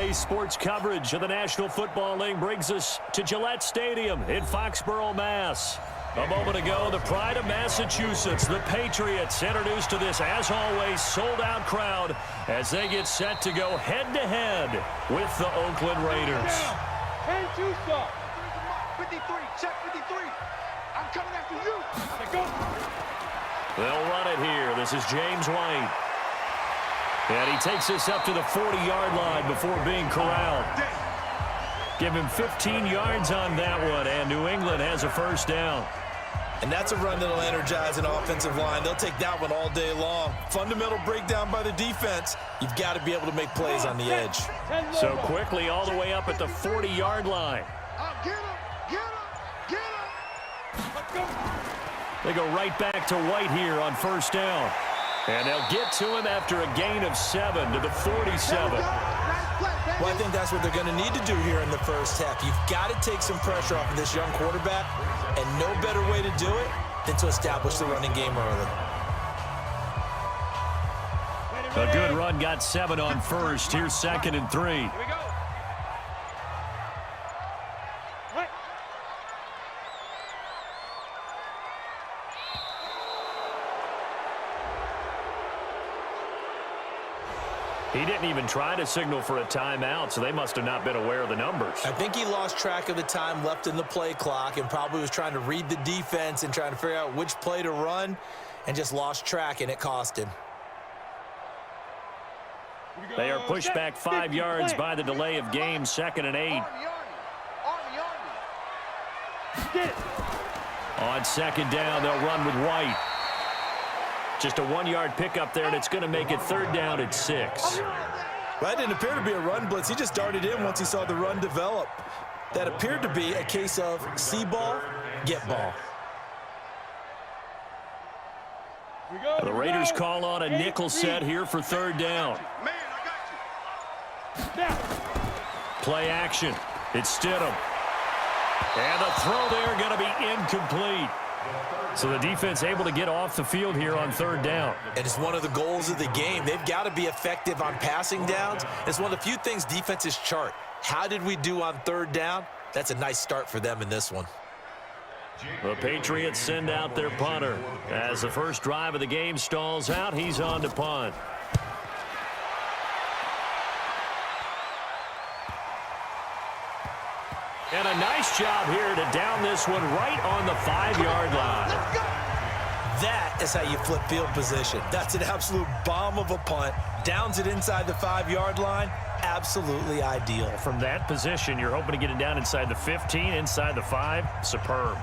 Today's sports coverage of the National Football League brings us to Gillette Stadium in Foxborough, Mass. A moment ago, the pride of Massachusetts, the Patriots, introduced to this, as always, sold-out crowd as they get set to go head-to-head with the Oakland Raiders. Hey, Juice 53, check 53. I'm coming after you. Go. They'll run it here. This is James White. And he takes this up to the 40-yard line before being corralled. Give him 15 yards on that one, and New England has a first down. And that's a run that'll energize an offensive line. They'll take that one all day long. Fundamental breakdown by the defense. You've got to be able to make plays on the edge. So quickly all the way up at the 40-yard line. Get him, get him, get him. Let's go. They go right back to White here on first down. And they'll get to him after a gain of 7 to the 47. Well, I think that's what they're going to need to do here in the first half. You've got to take some pressure off of this young quarterback, and no better way to do it than to establish the running game early. A good run, got 7 on first. Here's 2nd and 3. Here we go. He didn't even try to signal for a timeout, so they must have not been aware of the numbers. I think he lost track of the time left in the play clock and probably was trying to read the defense and trying to figure out which play to run and just lost track, and it cost him. They are pushed back 5 yards by the delay of game, 2nd and 8. On 2nd down, they'll run with White. Just a 1-yard pickup there, and it's going to make it 3rd down at 6. That didn't appear to be a run blitz. He just darted in once he saw the run develop. That appeared to be a case of see ball, get ball. The Raiders call on a nickel set here for 3rd down. Play action. It's Stidham. And the throw there going to be incomplete. So the defense able to get off the field here on 3rd down. And it's one of the goals of the game. They've got to be effective on passing downs. It's one of the few things defenses chart. How did we do on 3rd down? That's a nice start for them in this one. The Patriots send out their punter. As the first drive of the game stalls out, he's on to punt. And a nice job here to down this one right on the 5-yard line. That is how you flip field position. That's an absolute bomb of a punt. Downs it inside the 5-yard line. Absolutely ideal. From that position, you're hoping to get it down inside the 15, inside the 5. Superb.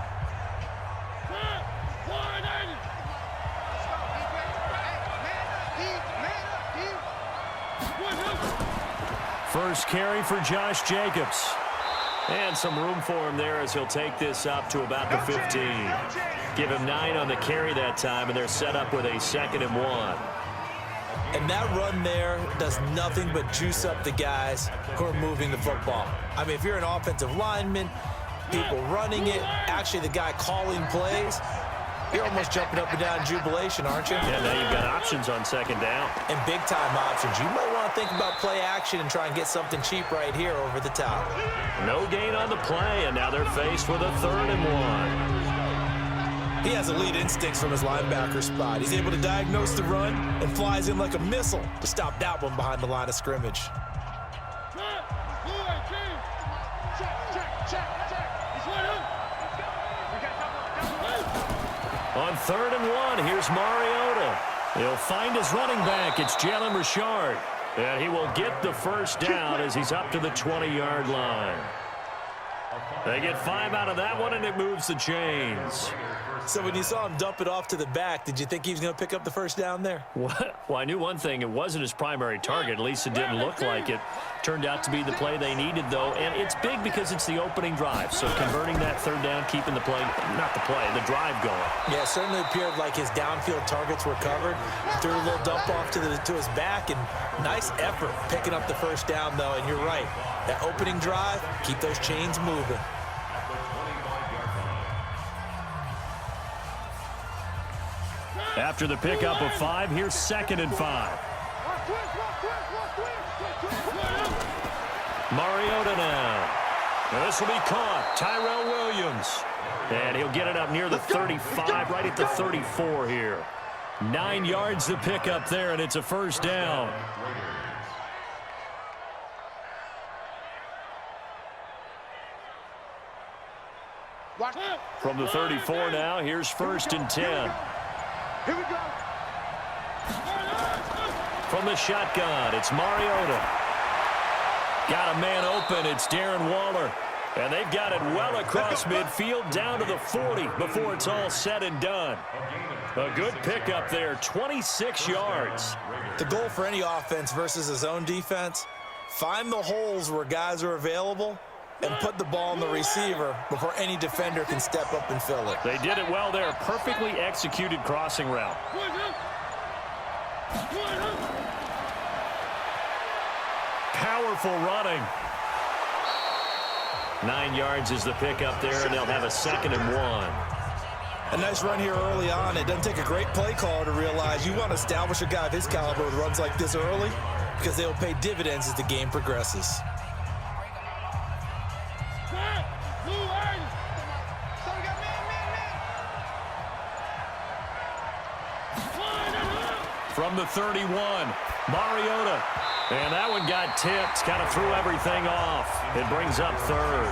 First carry for Josh Jacobs. And some room for him there as he'll take this up to about the 15. Give him 9 on the carry that time, and they're set up with a 2nd and 1. And that run there does nothing but juice up the guys who are moving the football. I mean, if you're an offensive lineman, people running it, actually the guy calling plays, you're almost jumping up and down in jubilation, aren't you? Yeah, now you've got options on 2nd down. And big-time options. You might want to think about play action and try and get something cheap right here over the top. No gain on the play, and now they're faced with a 3rd and 1. He has elite instincts from his linebacker spot. He's able to diagnose the run and flies in like a missile to stop that one behind the line of scrimmage. On 3rd and 1, here's Mariota. He'll find his running back. It's Jalen Richard. And he will get the first down as he's up to the 20-yard line. They get 5 out of that one, and it moves the chains. So when you saw him dump it off to the back, did you think he was going to pick up the first down there? Well, I knew one thing. It wasn't his primary target. At least it didn't look like it. Turned out to be the play they needed, though. And it's big because it's the opening drive. So converting that 3rd down, keeping the play, not the play, the drive going. Yeah, it certainly appeared like his downfield targets were covered. Threw a little dump off to his back, and nice effort picking up the first down, though. And you're right. That opening drive, keep those chains moving. After the pickup of 5, here's 2nd and 5. Mariota now. This will be caught. Tyrell Williams. And he'll get it up near the 35, right at the 34 here. 9 yards to pick up there, and it's a first down. From the 34 now, here's 1st and 10. Here we go. From the shotgun, it's Mariota. Got a man open. It's Darren Waller. And they've got it well across midfield down to the 40 before it's all said and done. A good pickup there, 26 yards. The goal for any offense versus a zone defense, find the holes where guys are available and put the ball in the receiver before any defender can step up and fill it. They did it well there. Perfectly executed crossing route. Powerful running. 9 yards is the pickup there, and they'll have a 2nd and 1. A nice run here early on. It doesn't take a great play caller to realize you want to establish a guy of his caliber with runs like this early because they'll pay dividends as the game progresses. From the 31, Mariota. And that one got tipped, kind of threw everything off. It brings up 3rd.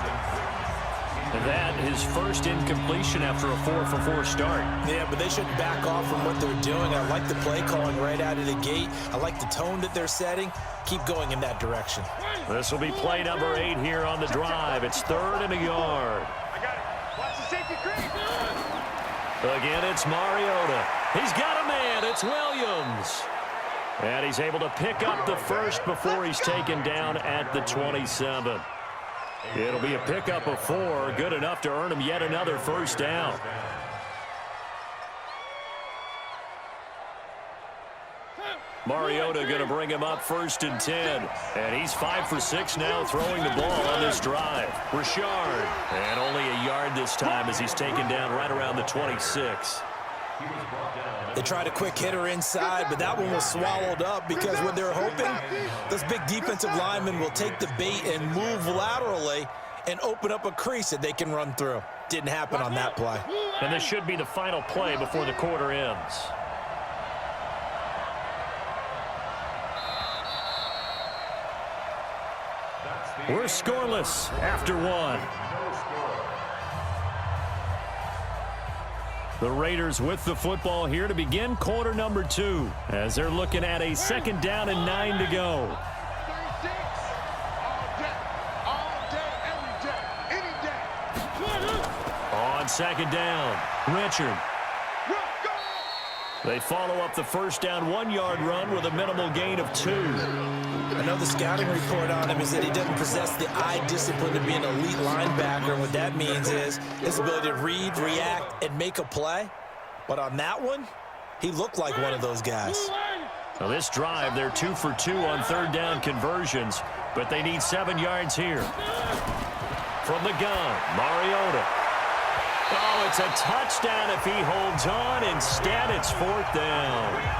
And that is first incompletion after a 4-for-4 start. Yeah, but they shouldn't back off from what they're doing. I like the play calling right out of the gate. I like the tone that they're setting. Keep going in that direction. This will be play number 8 here on the drive. It's 3rd and a yard. I got it. Watch the safety creep. Again, it's Mariota. He's got a man. It's Williams. And he's able to pick up the first before he's taken down at the 27. It'll be a pickup of 4, good enough to earn him yet another first down. Mariota going to bring him up 1st and 10. And he's 5 for 6 now throwing the ball on this drive. Richard. And only a yard this time as he's taken down right around the 26. They tried a quick hitter inside, but that one was swallowed up because what they're hoping, those big defensive linemen will take the bait and move laterally and open up a crease that they can run through. Didn't happen on that play. And this should be the final play before the quarter ends. We're scoreless after 1. The Raiders with the football here to begin quarter number 2 as they're looking at a 2nd down and 9 to go. 36. All day, every day, any day. On 2nd down, Richard. They follow up the first down 1-yard run with a minimal gain of 2. I know the scouting report on him is that he doesn't possess the eye discipline to be an elite linebacker. And what that means is his ability to read, react, and make a play. But on that one, he looked like one of those guys. Now this drive, they're 2 for 2 on 3rd down conversions, but they need 7 yards here. From the gun, Mariota. Oh, it's a touchdown if he holds on. Instead, it's 4th down.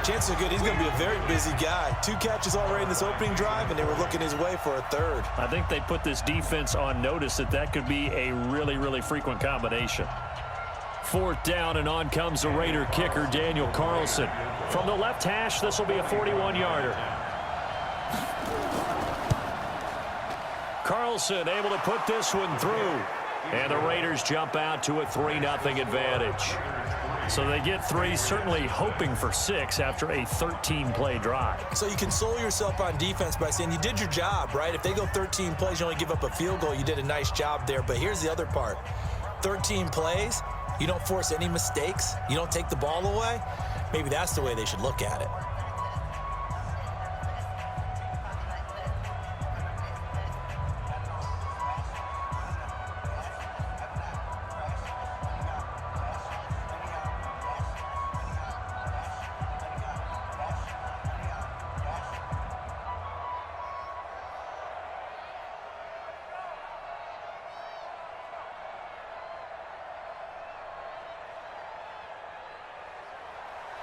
Chances are good he's going to be a very busy guy. 2 catches already in this opening drive, and they were looking his way for a 3rd. I think they put this defense on notice that could be a really, really frequent combination. 4th down, and on comes the Raider kicker, Daniel Carlson. From the left hash, this will be a 41-yarder. Carlson able to put this one through. And the Raiders jump out to a 3-0 advantage. So they get 3, certainly hoping for 6 after a 13-play drive. So you console yourself on defense by saying you did your job, right? If they go 13 plays, you only give up a field goal, you did a nice job there. But here's the other part. 13 plays, you don't force any mistakes, you don't take the ball away. Maybe that's the way they should look at it.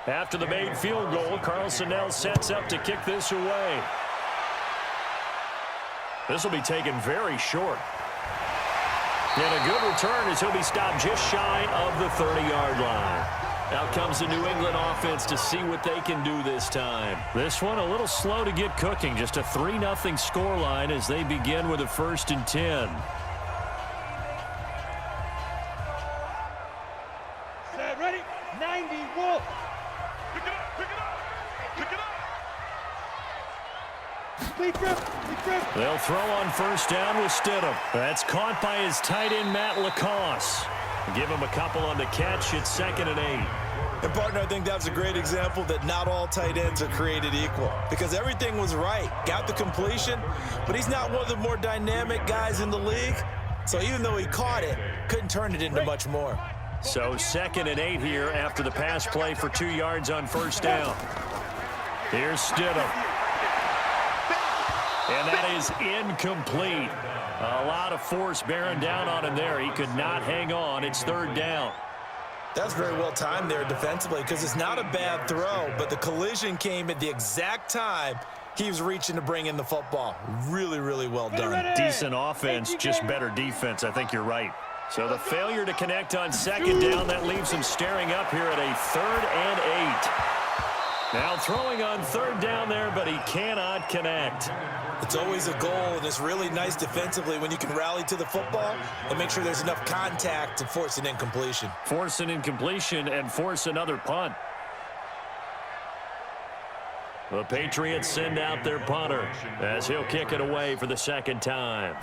After the made field goal, Carlson now sets up to kick this away. This will be taken very short. And a good return as he'll be stopped just shy of the 30-yard line. Out comes the New England offense to see what they can do this time. This one a little slow to get cooking. Just a 3-0 scoreline as they begin with a 1st and 10. Set, ready? 90, wolf. Pick it up, pick it up, pick it up. They'll throw on 1st down with Stidham. That's caught by his tight end, Matt LaCosse. Give him a couple on the catch. It's 2nd and 8. And, partner, I think that's a great example that not all tight ends are created equal because everything was right. Got the completion, but he's not one of the more dynamic guys in the league. So even though he caught it, couldn't turn it into much more. So 2nd and 8 here after the pass play for 2 yards on 1st down. Here's Stidham. And that is incomplete. A lot of force bearing down on him there. He could not hang on. It's 3rd down. That's very well timed there defensively because it's not a bad throw, but the collision came at the exact time he was reaching to bring in the football. Really, really well done. Decent offense, just better defense. I think you're right. So the failure to connect on 2nd down, that leaves him staring up here at a 3rd and 8. Now throwing on 3rd down there, but he cannot connect. It's always a goal, and it's really nice defensively when you can rally to the football and make sure there's enough contact to force an incompletion. Force an incompletion and force another punt. The Patriots send out their punter as he'll kick it away for the 2nd time.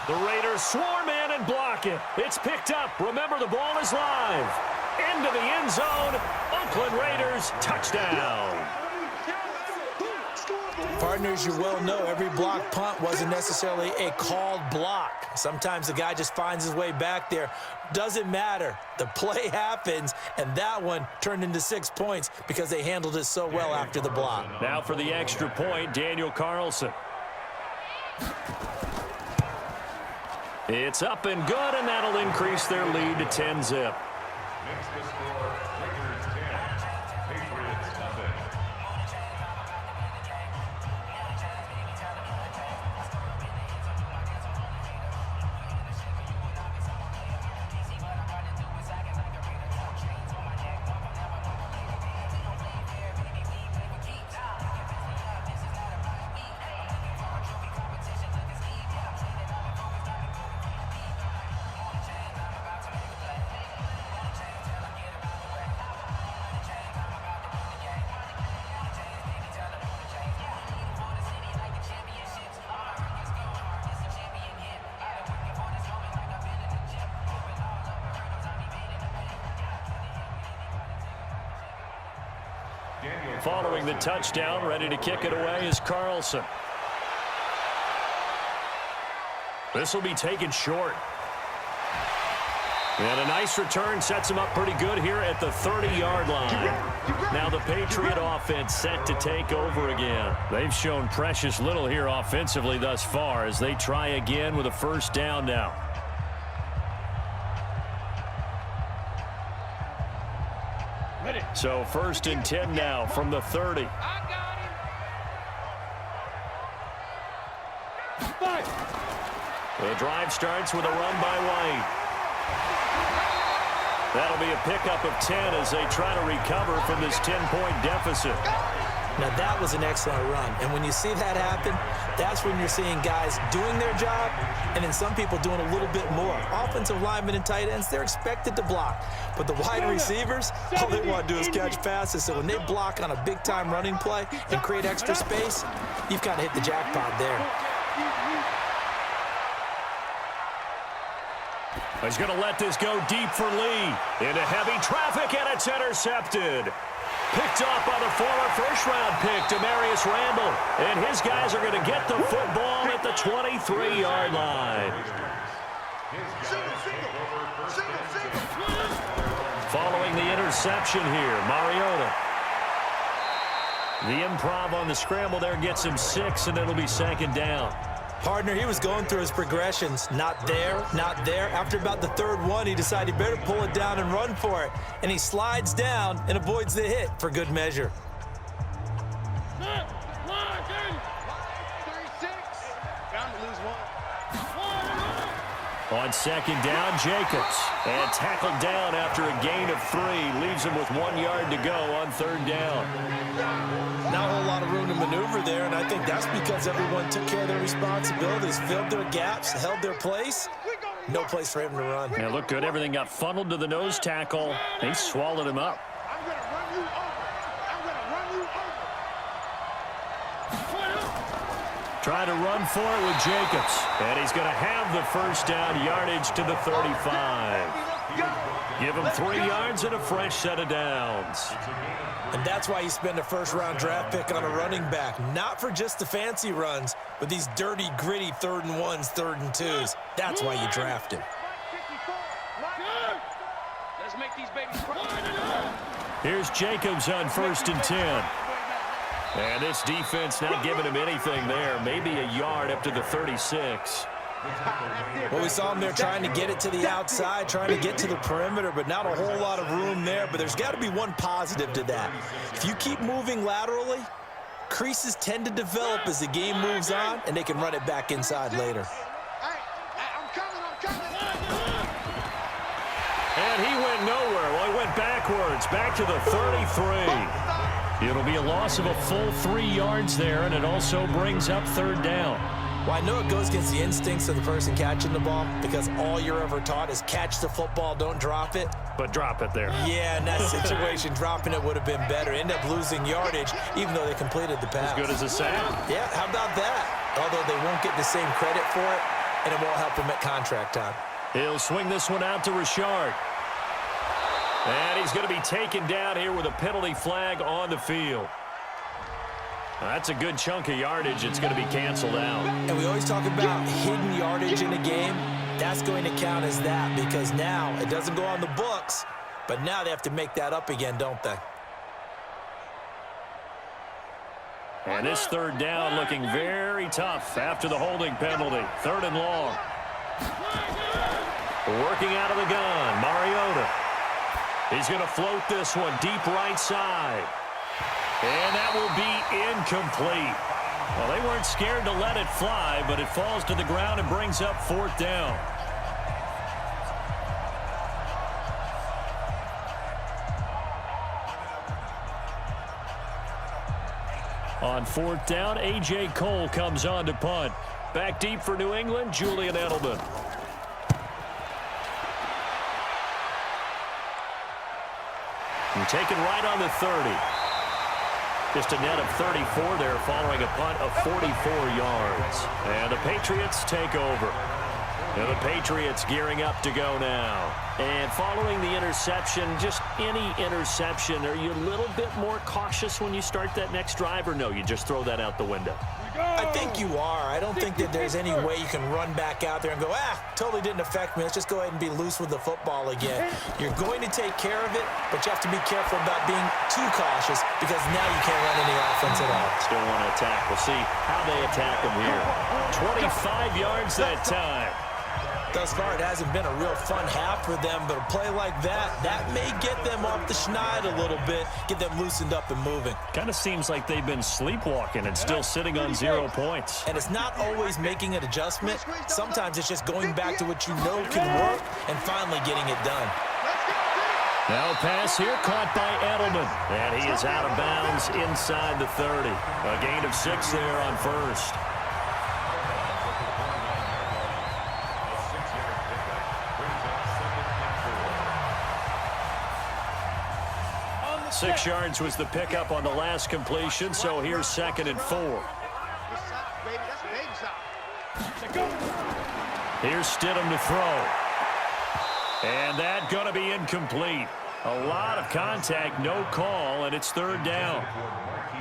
The Raiders swarm in and block it. It's picked up. Remember, the ball is live. Into the end zone. Oakland Raiders touchdown. Partners, you well know every block punt wasn't necessarily a called block. Sometimes the guy just finds his way back there. Doesn't matter. The play happens, and that one turned into 6 points because they handled it so well after the block. Now for the extra point, Daniel Carlson. It's up and good, and that'll increase their lead to 10-zip. Following the touchdown, ready to kick it away is Carlson. This will be taken short. And a nice return sets him up pretty good here at the 30-yard line. Now the Patriot offense set to take over again. They've shown precious little here offensively thus far as they try again with a 1st down now. So 1st and 10 now from the 30. The drive starts with a run by White. That'll be a pickup of 10 as they try to recover from this 10-point deficit. Now, that was an excellent run. And when you see that happen, that's when you're seeing guys doing their job and then some people doing a little bit more. Offensive linemen and tight ends, they're expected to block. But the wide receivers, all they want to do is catch passes. So when they block on a big-time running play and create extra space, you've kind of hit the jackpot there. He's going to let this go deep for Lee. Into heavy traffic, and it's intercepted. Picked off by the former first-round pick, Demarius Randall. And his guys are going to get the football at the 23-yard line. Following the interception here, Mariota. The improv on the scramble there gets him 6, and it'll be 2nd down. Partner, he was going through his progressions. Not there, not there. After about the 3rd one, he decided he better pull it down and run for it. And he slides down and avoids the hit for good measure. On second down, Jacobs. And tackled down after a gain of 3. Leaves him with 1 yard to go on third down. Not a whole lot of room to maneuver there, and I think that's because everyone took care of their responsibilities, filled their gaps, held their place. No place for him to run. Yeah, looked good. Everything got funneled to the nose tackle. He swallowed him up. I'm going to run you over. I'm going to run you over. Try to run for it with Jacobs. And he's going to have the first down, yardage to the 35. Give him 3 yards and a fresh set of downs. And that's why you spend a first-round draft pick on a running back. Not for just the fancy runs, but these dirty, gritty 3rd and 1s, 3rd and 2s. That's why you draft him. Let's make these babies cry. Here's Jacobs on 1st and 10. And this defense not giving him anything there. Maybe a yard up to the 36. Well, we saw him there trying to get it to the outside, trying to get to the perimeter, but not a whole lot of room there. But there's got to be one positive to that. If you keep moving laterally, creases tend to develop as the game moves on, and they can run it back inside later. I'm coming. And he went nowhere. Well, he went backwards, back to the 33. It'll be a loss of a full 3 yards there, and it also brings up third down. Well, I know it goes against the instincts of the person catching the ball because all you're ever taught is catch the football, don't drop it. But drop it there. Yeah, in that situation, dropping it would have been better. End up losing yardage, even though they completed the pass. As good as a sack. Yeah, how about that? Although they won't get the same credit for it, and it won't help them at contract time. He'll swing this one out to Richard. And he's going to be taken down here with a penalty flag on the field. That's a good chunk of yardage. It's going to be canceled out. And we always talk about hidden yardage in a game. That's going to count as that because now it doesn't go on the books, but now they have to make that up again, don't they? And this third down looking very tough after the holding penalty. 3rd and long. Working out of the gun, Mariota. He's going to float this one deep right side. And that will be incomplete. Well, they weren't scared to let it fly, but it falls to the ground and brings up 4th down. On 4th down, A.J. Cole comes on to punt. Back deep for New England, Julian Edelman. And taken right on the 30. Just a net of 34 there following a punt of 44 yards. And the Patriots take over. And the Patriots gearing up to go now. And following the interception, just any interception, are you a little bit more cautious when you start that next drive, or no, you just throw that out the window? I think you are. I don't think that there's any way you can run back out there and go, totally didn't affect me. Let's just go ahead and be loose with the football again. You're going to take care of it, but you have to be careful about being too cautious because now you can't run any offense at all. Still want to attack. We'll see how they attack them here. 25 yards that time. Thus far, it hasn't been a real fun half for them, but a play like that may get them off the schneid a little bit, get them loosened up and moving. Kind of seems like they've been sleepwalking and still sitting on 0 points. And it's not always making an adjustment. Sometimes it's just going back to what you know can work and finally getting it done. Now pass here caught by Edelman. And he is out of bounds inside the 30. A gain of 6 there on 1st. 6 yards was the pickup on the last completion, so here's 2nd and 4. Here's Stidham to throw. And that going to be incomplete. A lot of contact, no call, and it's 3rd down.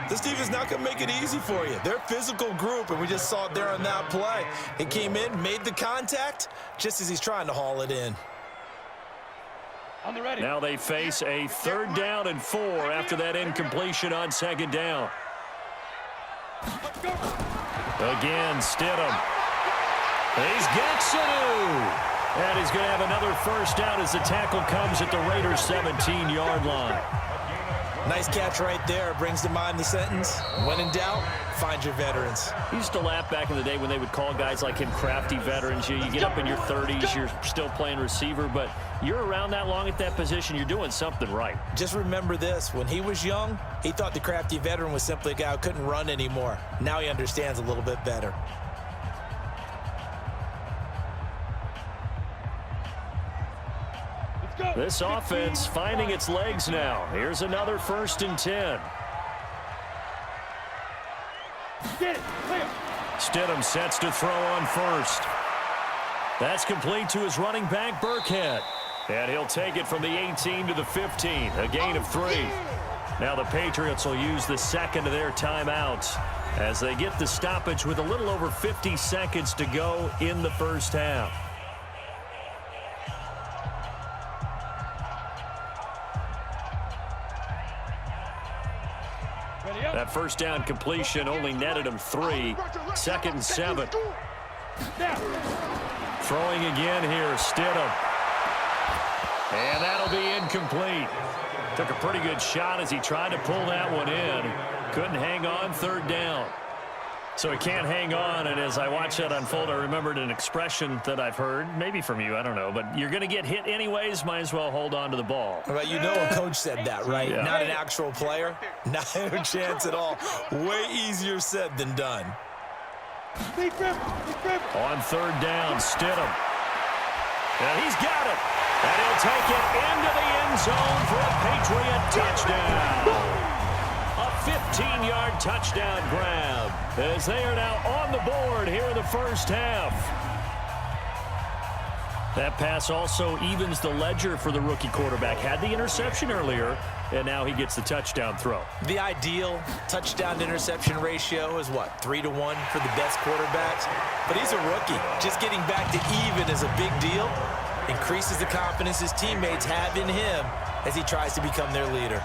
This team is not going to make it easy for you. They're a physical group, and we just saw it there on that play. He came in, made the contact, just as he's trying to haul it in. Now they face a 3rd down and 4 after that incompletion on 2nd down. Again, Stidham. He's got Sanu. And he's going to have another first down as the tackle comes at the Raiders' 17-yard line. Nice catch right there. Brings to mind the sentence, when in doubt, find your veterans. You used to laugh back in the day when they would call guys like him crafty veterans. You get up in your 30s, you're still playing receiver, but you're around that long at that position, you're doing something right. Just remember this. When he was young, he thought the crafty veteran was simply a guy who couldn't run anymore. Now he understands a little bit better. This offense finding its legs now. Here's another 1st and 10. Stidham sets to throw on first. That's complete to his running back, Burkhead. And he'll take it from the 18 to the 15, a gain of 3. Now the Patriots will use the second of their timeouts as they get the stoppage with a little over 50 seconds to go in the first half. That first down completion only netted him 3. 2nd and 7. Throwing again here, Stidham. And that'll be incomplete. Took a pretty good shot as he tried to pull that one in. Couldn't hang on, 3rd down. So he can't hang on, and as I watch that unfold, I remembered an expression that I've heard, maybe from you, I don't know, but you're going to get hit anyways, might as well hold on to the ball. Well, you know a coach said that, right? Yeah. Not an actual player. Not a chance at all. Way easier said than done. On 3rd down, Stidham. And he's got it. And he'll take it into the end zone for a Patriot touchdown. A 15-yard touchdown grab as they are now on the board here in the first half. That pass also evens the ledger for the rookie quarterback. Had the interception earlier, and now he gets the touchdown throw. The ideal touchdown-interception ratio is what, 3-to-1 for the best quarterbacks? But he's a rookie. Just getting back to even is a big deal. Increases the confidence his teammates have in him as he tries to become their leader.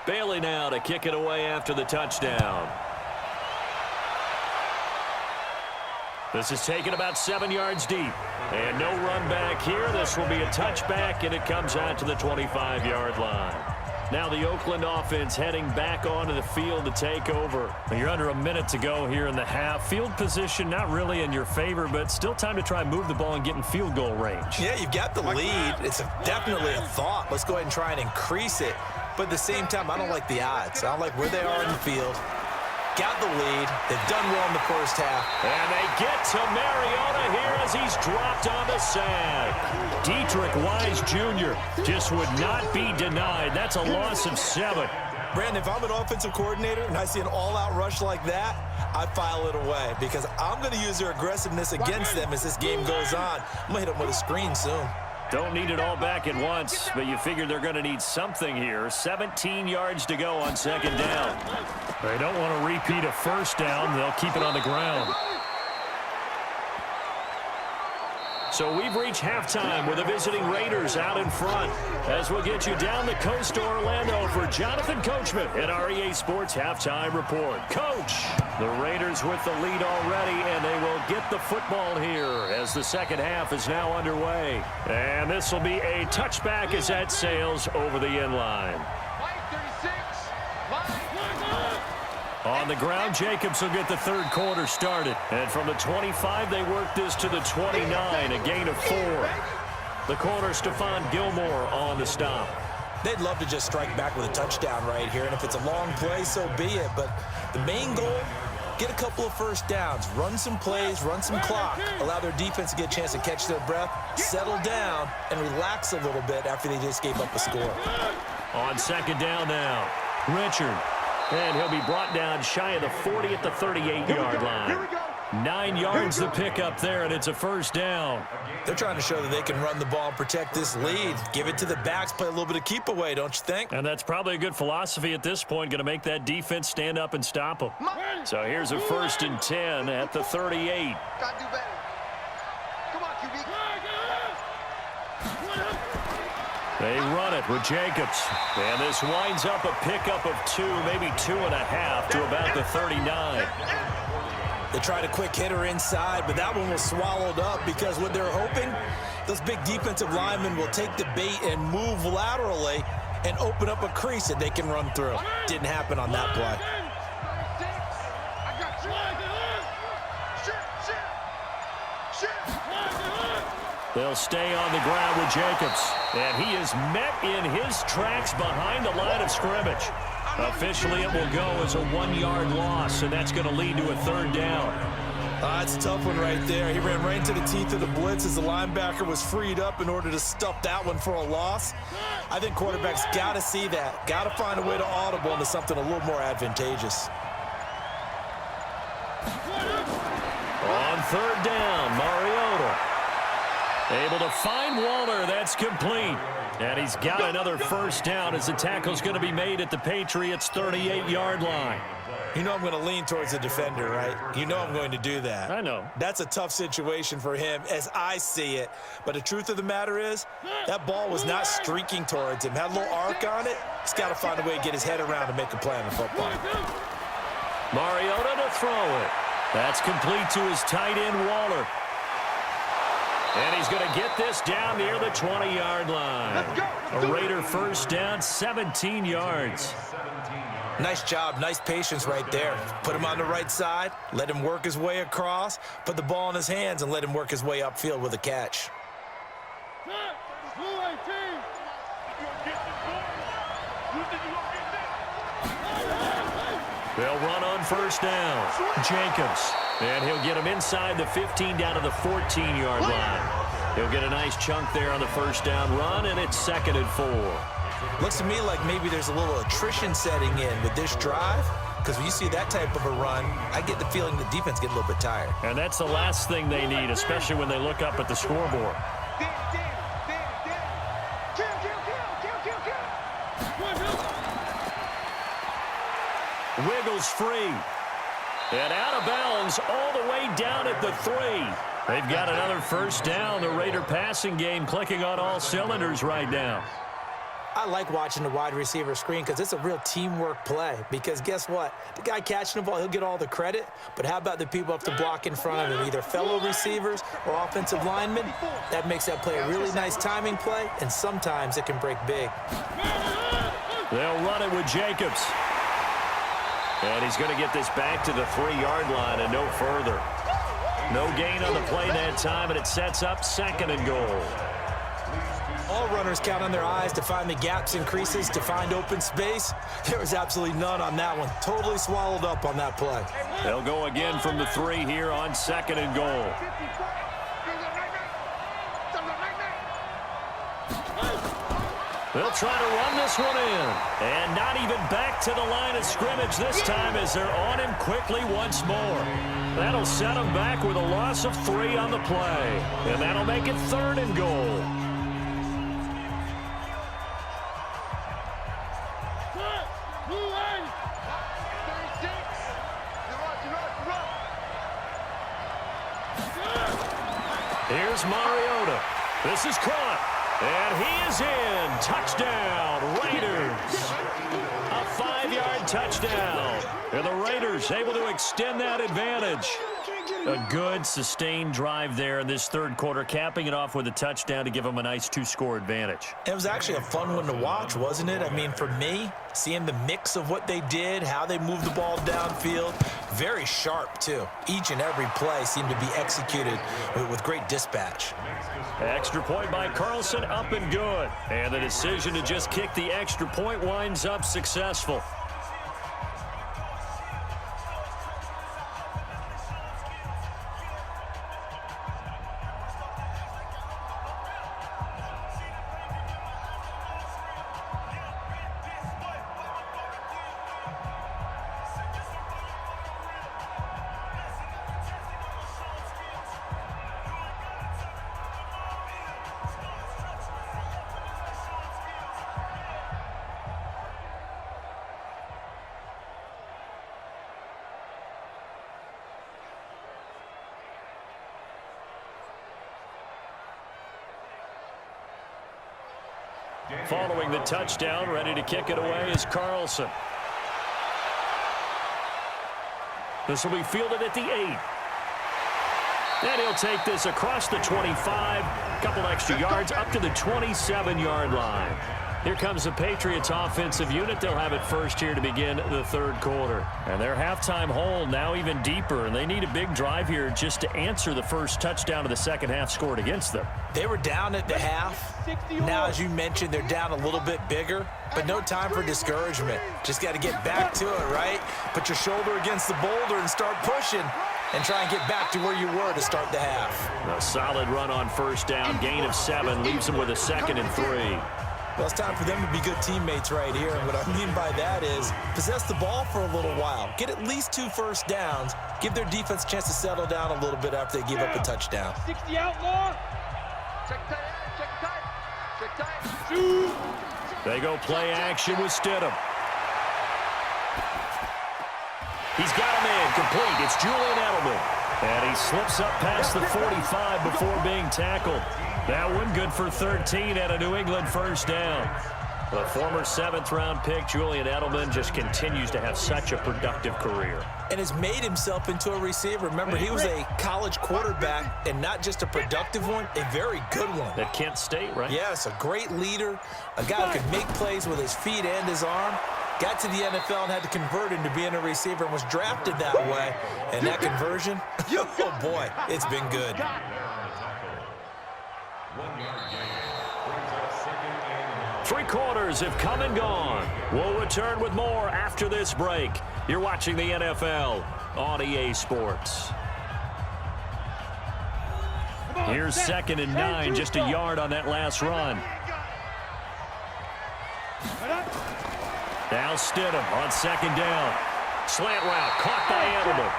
Bailey now to kick it away after the touchdown. This is taken about 7 yards deep. And no run back here. This will be a touchback, and it comes out to the 25-yard line. Now the Oakland offense heading back onto the field to take over. You're under a minute to go here in the half. Field position not really in your favor, but still time to try and move the ball and get in field goal range. Yeah, you've got the lead. It's definitely a thought. Let's go ahead and try and increase it. But at the same time, I don't like the odds. I don't like where they are in the field. Got the lead. They've done well in the first half. And they get to Mariota here as he's dropped on the sack. Dietrich Wise Jr. just would not be denied. That's a loss of 7. Brandon, if I'm an offensive coordinator and I see an all-out rush like that, I file it away because I'm going to use their aggressiveness against them as this game goes on. I'm going to hit them with a screen soon. Don't need it all back at once, but you figure they're going to need something here. 17 yards to go on 2nd down. They don't want to repeat a first down. They'll keep it on the ground. So we've reached halftime with the visiting Raiders out in front. As we'll get you down the coast to Orlando for Jonathan Coachman at our EA Sports Halftime Report. Coach, the Raiders with the lead already, and they will get the football here as the second half is now underway. And this will be a touchback as that sails over the end line. On the ground, Jacobs will get the third quarter started. And from the 25, they work this to the 29, a gain of 4. The corner, Stephon Gilmore on the stop. They'd love to just strike back with a touchdown right here. And if it's a long play, so be it. But the main goal, get a couple of first downs, run some plays, run some clock, allow their defense to get a chance to catch their breath, settle down, and relax a little bit after they just gave up a score. On 2nd down now, Richard. And he'll be brought down shy of the 40 at the 38-yard line. 9 yards to pick up there, and it's a first down. They're trying to show that they can run the ball and protect this lead. Give it to the backs, play a little bit of keep away, don't you think? And that's probably a good philosophy at this point, going to make that defense stand up and stop them. So here's a 1st and 10 at the 38. Gotta do better. Come on, QB. They run it with Jacobs. And this winds up a pickup of 2, maybe 2.5 to about the 39. They tried a quick hitter inside, but that one was swallowed up because what they're hoping, those big defensive linemen will take the bait and move laterally and open up a crease that they can run through. Didn't happen on that play. I got you. They'll stay on the ground with Jacobs. And he is met in his tracks behind the line of scrimmage. Officially, it will go as a 1-yard loss, and that's going to lead to a 3rd down. That's a tough one right there. He ran right into the teeth of the blitz as the linebacker was freed up in order to stuff that one for a loss. I think quarterbacks got to see that. Got to find a way to audible into something a little more advantageous. On 3rd down, Mariota able to find Waller. That's complete. And he's got another first down as the tackle's going to be made at the Patriots' 38-yard line. You know I'm going to lean towards the defender, right? You know I'm going to do that. I know. That's a tough situation for him as I see it. But the truth of the matter is, that ball was not streaking towards him. Had a little arc on it. He's got to find a way to get his head around and make a play on the football. Mariota to throw it. That's complete to his tight end, Waller. And he's going to get this down near the 20-yard line. A Raider first down, 17 yards. Nice job, nice patience right there. Put him on the right side, let him work his way across, put the ball in his hands, and let him work his way upfield with a catch. They'll run on first down. Jacobs. And he'll get him inside the 15 down to the 14-yard line. He'll get a nice chunk there on the first down run, and it's 2nd and 4. Looks to me like maybe there's a little attrition setting in with this drive, because when you see that type of a run, I get the feeling the defense get a little bit tired. And that's the last thing they need, especially when they look up at the scoreboard. Wiggles free. And out of bounds all the way down at the 3. They've got another first down. The Raider passing game clicking on all cylinders right now. I like watching the wide receiver screen because it's a real teamwork play. Because guess what? The guy catching the ball, he'll get all the credit. But how about the people up to block in front of him, either fellow receivers or offensive linemen? That makes that play a really nice timing play, and sometimes it can break big. They'll run it with Jacobs. And he's going to get this back to the 3-yard line and no further. No gain on the play that time, and it sets up 2nd and goal. All runners count on their eyes to find the gaps and creases, to find open space. There was absolutely none on that one. Totally swallowed up on that play. They'll go again from the 3 here on 2nd and goal. They'll try to run this one in. And not even back to the line of scrimmage this time as they're on him quickly once more. That'll set him back with a loss of 3 on the play. And that'll make it 3rd and goal. Here's Mariota. This is caught. And he is in. Touchdown, Raiders. A 5-yard touchdown. And the Raiders able to extend that advantage. A good, sustained drive there in this 3rd quarter, capping it off with a touchdown to give them a nice 2-score advantage. It was actually a fun one to watch, wasn't it? I mean, for me, seeing the mix of what they did, how they moved the ball downfield, very sharp, too. Each and every play seemed to be executed with great dispatch. Extra point by Carlson, up and good. And the decision to just kick the extra point winds up successful. Following the touchdown, ready to kick it away is Carlson. This will be fielded at the 8. And he'll take this across the 25, a couple extra yards up to the 27-yard line. Here comes the Patriots offensive unit. They'll have it first here to begin the third quarter. And their halftime hole now even deeper, and they need a big drive here just to answer the first touchdown of the second half scored against them. They were down at the half. Now, as you mentioned, they're down a little bit bigger, but no time for discouragement. Just got to get back to it, right? Put your shoulder against the boulder and start pushing and try and get back to where you were to start the half. A solid run on first down. Gain of 7 leaves them with a 2nd and 3. Well, it's time for them to be good teammates right here. And what I mean by that is possess the ball for a little while. Get at least 2 first downs. Give their defense a chance to settle down a little bit after they give up a touchdown. 60 out more. Check tight, check tight, check tight. Shoot. They go play action with Stidham. He's got him in, complete. It's Julian Edelman. And he slips up past the 45 before being tackled. That one good for 13 at a New England first down. The former 7th-round pick, Julian Edelman, just continues to have such a productive career. And has made himself into a receiver. Remember, he was a college quarterback, and not just a productive one, a very good one. At Kent State, right? Yes, a great leader, a guy who could make plays with his feet and his arm. Got to the NFL and had to convert into being a receiver and was drafted that way. And that conversion, oh boy, it's been good. 3 quarters have come and gone. We'll return with more after this break. You're watching the NFL on EA Sports. Here's 2nd and 9, just a yard on that last run. Now Stidham on 2nd down. Slant route caught by Edelman.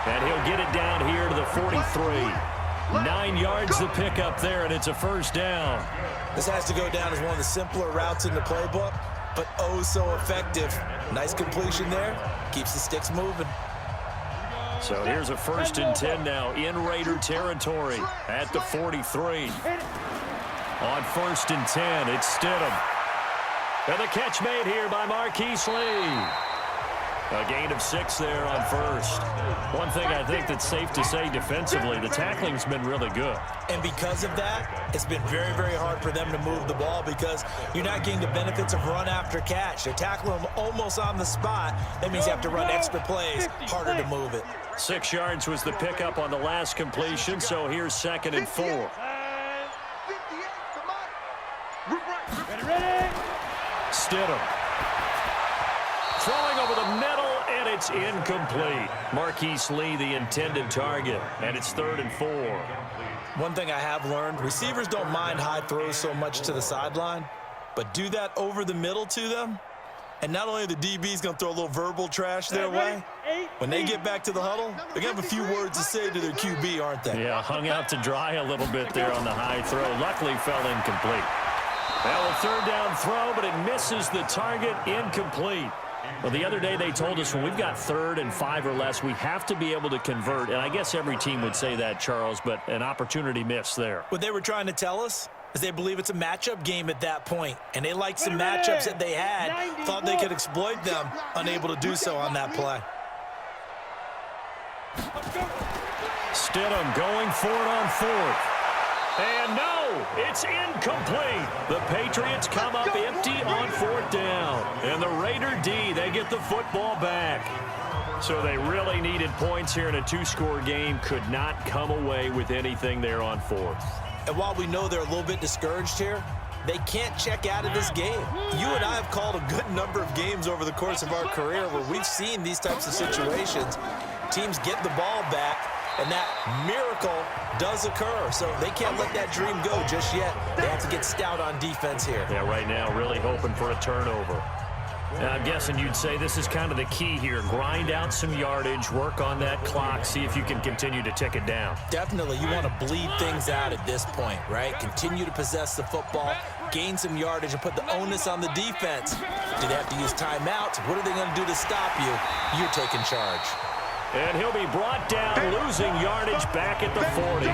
And he'll get it down here to the 43. 9 yards the pickup there, and it's a first down. This has to go down as one of the simpler routes in the playbook, but oh so effective. Nice completion there. Keeps the sticks moving. So here's a 1st and 10 now in Raider territory at the 43. On 1st and 10, it's Stidham. And the catch made here by Marquise Lee. A gain of 6 there on first. One thing I think that's safe to say defensively, the tackling's been really good. And because of that, it's been very, very hard for them to move the ball because you're not getting the benefits of run after catch. They're tackling them almost on the spot. That means you have to run extra plays, harder to move it. 6 yards was the pickup on the last completion, so here's 2nd and 4. Stidham. Throwing over the middle, and it's incomplete. Marquise Lee, the intended target, and it's 3rd and 4. One thing I have learned, receivers don't mind high throws so much to the sideline, but do that over the middle to them, and not only are the DBs going to throw a little verbal trash their way, when they get back to the huddle, they're going to have a few words to say to their QB, aren't they? Yeah, hung out to dry a little bit there on the high throw. Luckily fell incomplete. Well, a 3rd down throw, but it misses the target, incomplete. Well, the other day they told us when we've got 3rd and 5 or less, we have to be able to convert. And I guess every team would say that, Charles, but an opportunity missed there. What they were trying to tell us is they believe it's a matchup game at that point. And they liked some matchups that they had, thought they could exploit them, unable to do so on that play. Stidham going for it on 4th. And no, it's incomplete. The Patriots come up empty on 4th down. And the Raider D, they get the football back. So they really needed points here in a 2-score game. Could not come away with anything there on 4th. And while we know they're a little bit discouraged here, they can't check out of this game. You and I have called a good number of games over the course of our career where we've seen these types of situations. Teams get the ball back, and that miracle does occur. So they can't let that dream go just yet. They have to get stout on defense here. Yeah, right now really hoping for a turnover. Now, I'm guessing you'd say this is kind of the key here. Grind out some yardage, work on that clock, see if you can continue to tick it down. Definitely. You want to bleed things out at this point, right? Continue to possess the football, gain some yardage, and put the onus on the defense. Do they have to use timeouts? What are they going to do to stop you? You're taking charge. And he'll be brought down, losing yardage back at the 40.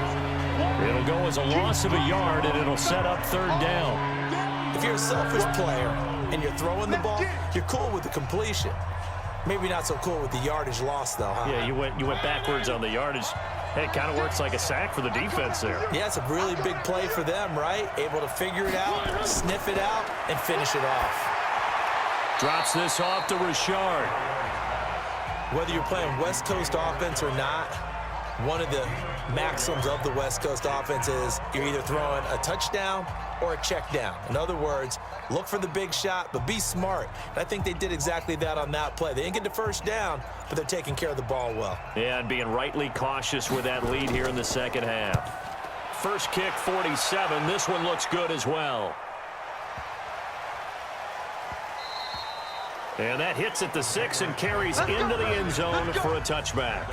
It'll go as a loss of a yard, and it'll set up 3rd down. if you're a selfish player and you're throwing the ball, you're cool with the completion. Maybe not so cool with the yardage loss, though, huh? Yeah, you went backwards on the yardage. Hey, it kind of works like a sack for the defense there. Yeah, it's a really big play for them, right? Able to figure it out, sniff it out, and finish it off. Drops this off to Richard. Whether you're playing West Coast offense or not, one of the maxims of the West Coast offense is you're either throwing a touchdown or a check down. In other words, look for the big shot, but be smart. And I think they did exactly that on that play. They didn't get the first down, but they're taking care of the ball well. Yeah, and being rightly cautious with that lead here in the second half. First kick, 47. This one looks good as well. And that hits at the 6 and carries into the end zone for a touchback.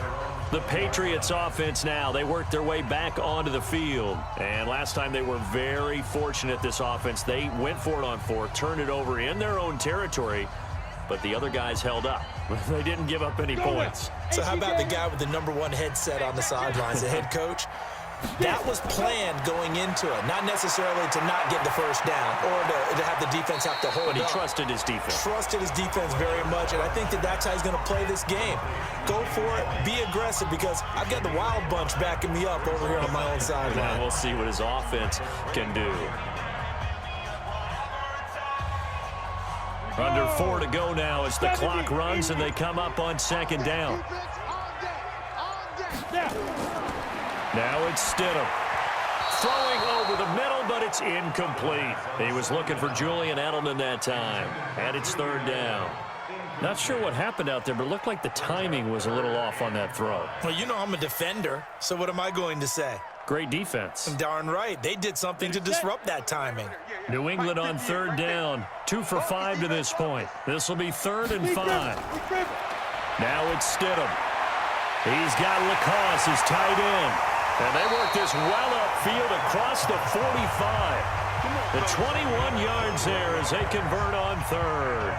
The Patriots offense now, they worked their way back onto the field. And last time they were very fortunate, this offense. They went for it on 4, turned it over in their own territory, but the other guys held up. They didn't give up any points. So how about the guy with the #1 headset on the sidelines, the head coach? That was planned going into it, not necessarily to not get the first down or to have the defense have to hold But he up. trusted his defense. Trusted his defense very much, and I think that's how he's going to play this game. Go for it, be aggressive, because I've got the wild bunch backing me up over here on my own sideline. Now we'll see what his offense can do. Under 4 to go now as the clock runs and they come up on second down. Now it's Stidham. Throwing over the middle, but it's incomplete. He was looking for Julian Edelman that time. And it's third down. Not sure what happened out there, but it looked like the timing was a little off on that throw. Well, you know I'm a defender, so what am I going to say? Great defense. Darn right. They did something to disrupt that timing. New England on third down. 2 for 5 to this point. This will be 3rd and 5. Now it's Stidham. He's got Lacoste, his tight end. And they work this well upfield across the 45. The 21 yards there as they convert on 3rd.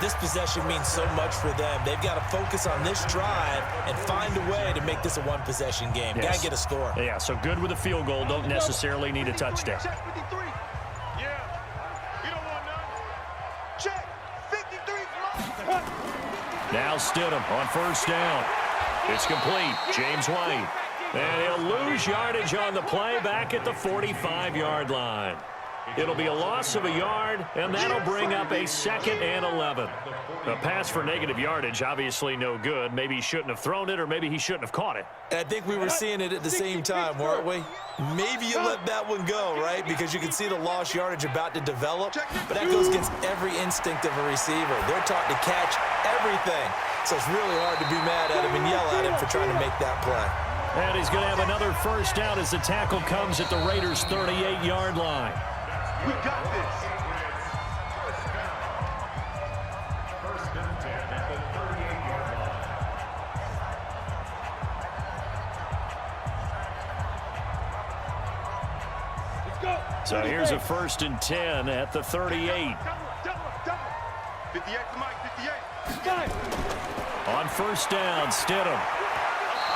This possession means so much for them. They've got to focus on this drive and find a way to make this a one-possession game. Yes. Got to get a score. Yeah, so good with a field goal. Don't necessarily need a touchdown. Check 53. Yeah. You don't want none. Check 53. Now Stidham on first down. It's complete. James White. And he'll lose yardage on the play back at the 45-yard line. It'll be a loss of a yard, and that'll bring up a 2nd and 11. A pass for negative yardage, obviously no good. Maybe he shouldn't have thrown it, or maybe he shouldn't have caught it. And I think we were seeing it at the same time, weren't we? Maybe you let that one go, right? Because you can see the lost yardage about to develop. But that goes against every instinct of a receiver. They're taught to catch everything. So it's really hard to be mad at him and yell at him for trying to make that play. And he's going to have another first down as the tackle comes at the Raiders' 38-yard line. We got this. Let's go. So here's a 1st and 10 at the 38. 58 to Mike, 58. On first down, Stidham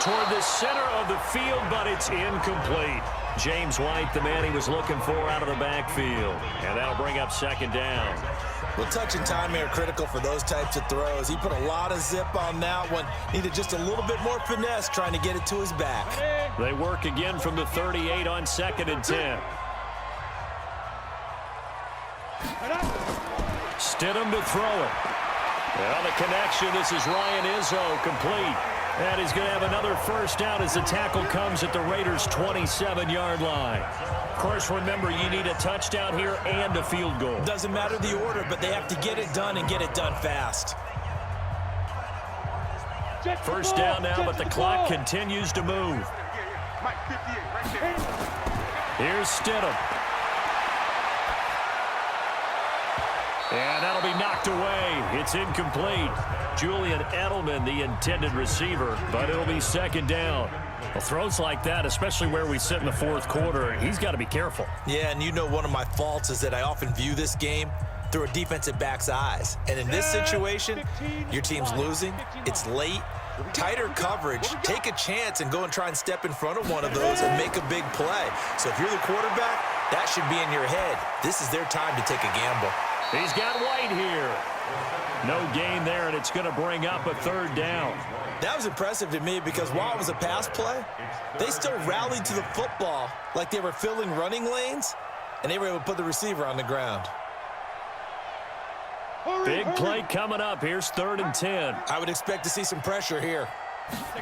toward the center of the field, but it's incomplete. James White, the man he was looking for out of the backfield. And that'll bring up 2nd down. Well, touch and timing are critical for those types of throws. He put a lot of zip on that one. Needed just a little bit more finesse trying to get it to his back. They work again from the 38 on 2nd and 10. Stidham to throw it. Well, the connection, this is Ryan Izzo, complete. And he's going to have another first down as the tackle comes at the Raiders' 27-yard line. Of course, remember, you need a touchdown here and a field goal. Doesn't matter the order, but they have to get it done and get it done fast. First down now, but the clock continues to move. Mike, 58, right there. Here's Stidham. And that'll be knocked away. It's incomplete. Julian Edelman, the intended receiver, but it'll be 2nd down. Well, throws like that, especially where we sit in the 4th quarter, he's got to be careful. Yeah, and you know one of my faults is that I often view this game through a defensive back's eyes. And in this situation, your team's losing, it's late, tighter coverage, take a chance and go and try and step in front of one of those and make a big play. So if you're the quarterback, That should be in your head. This is their time to take a gamble. He's got White here. No gain there, and it's going to bring up a third down. That was impressive to me because while it was a pass play, they still rallied to the football like they were filling running lanes, and they were able to put the receiver on the ground. Big play coming up. Here's 3rd and 10. I would expect to see some pressure here.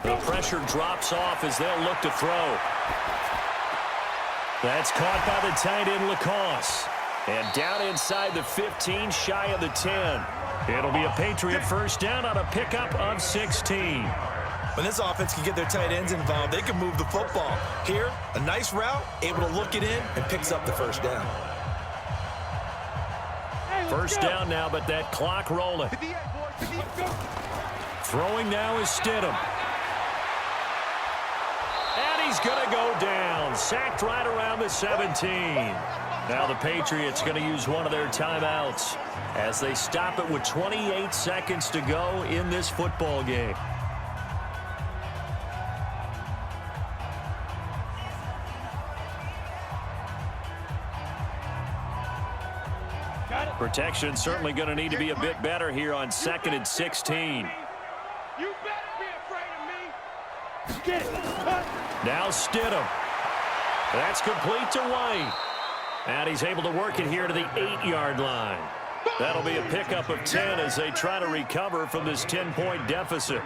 The pressure drops off as they'll look to throw. That's caught by the tight end, Lacoste. And down inside the 15, shy of the 10. It'll be a Patriot first down on a pickup of 16. When this offense can get their tight ends involved, they can move the football. Here, a nice route, able to look it in, and picks up the first down. First down now, but that clock rolling. Throwing now is Stidham. And he's going to go down. Sacked right around the 17. Now the Patriots going to use one of their timeouts as they stop it with 28 seconds to go in this football game. Protection certainly going to need to be a bit better here on 2nd and 16. You better be afraid of me. Get it. Now Stidham. That's complete to White. And he's able to work it here to the 8-yard line. That'll be a pickup of 10 as they try to recover from this 10-point deficit.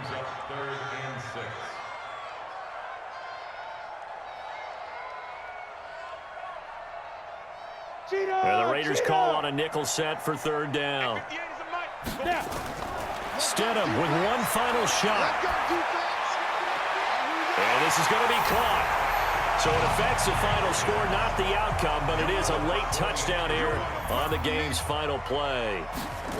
Well, the Raiders call on a nickel set for 3rd down. Stidham with one final shot. And this is going to be caught. So it affects the final score, not the outcome, but it is a late touchdown here on the game's final play.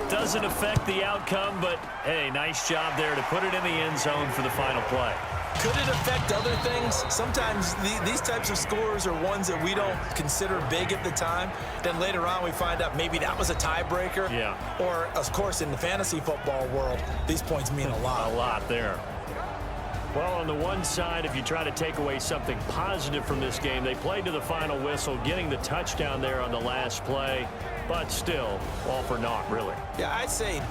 Doesn't affect the outcome, but, hey, nice job there to put it in the end zone for the final play. Could it affect other things? Sometimes these types of scores are ones that we don't consider big at the time. Then later on we find out maybe that was a tiebreaker. Yeah. Or, of course, in the fantasy football world, these points mean a lot. A lot there. Well, on the one side, if you try to take away something positive from this game, they played to the final whistle, getting the touchdown there on the last play, but still, all for naught, really. Yeah, I'd say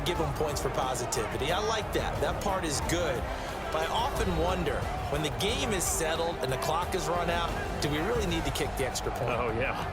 give them points for positivity. I like that. That part is good. But I often wonder, when the game is settled and the clock is run out, do we really need to kick the extra point? Oh, yeah.